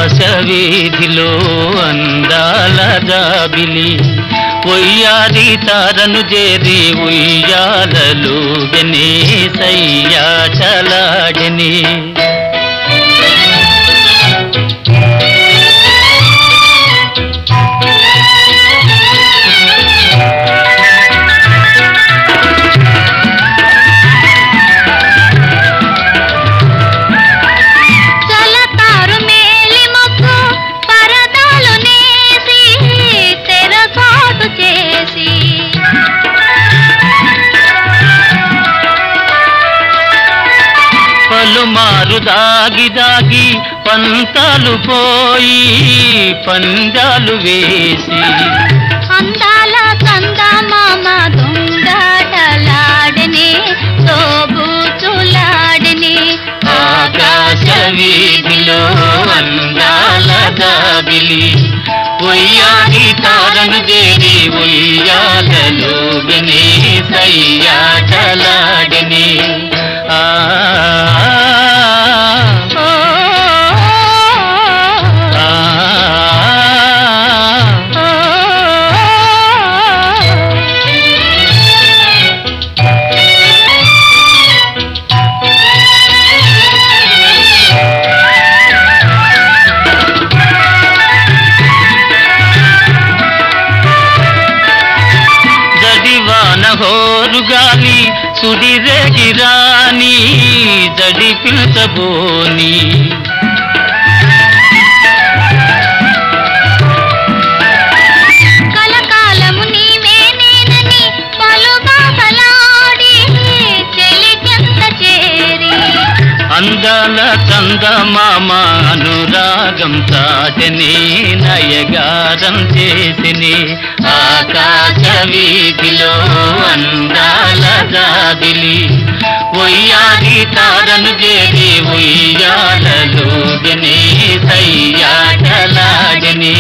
ఆకాశ వీధిలో అందాల జాబిలి ఒయ్యారి తారను చేరి ఉయ్యాలలుగనే సయ్యాటలాడని పలుమారు దాగి దాగి పంతాలు పోయి పందాలు వేసి అందాల చందమామ దొంగాటలాడని తోబూచులాడని ఆకాశ వీధిలో అందాల జాబిలి ఒయ్యారి తారను చేరి ఉయ్యాలలుగనే సయ్యాటలాడని హోరుగాలి సుడిరేగిరాని జడి పిలుచబోని కలకాలము నీవే నేనని పలుబాటలాడి చెలికెంత చేరి అందాల చందమామ అనురాగం చాటని నయగారం చేసిని ఆకాశ వీధిలో అందాల జాబిలి ఒయ్యారి తారను చేరి ఉయ్యాలలుగనే సయ్యాటలాడని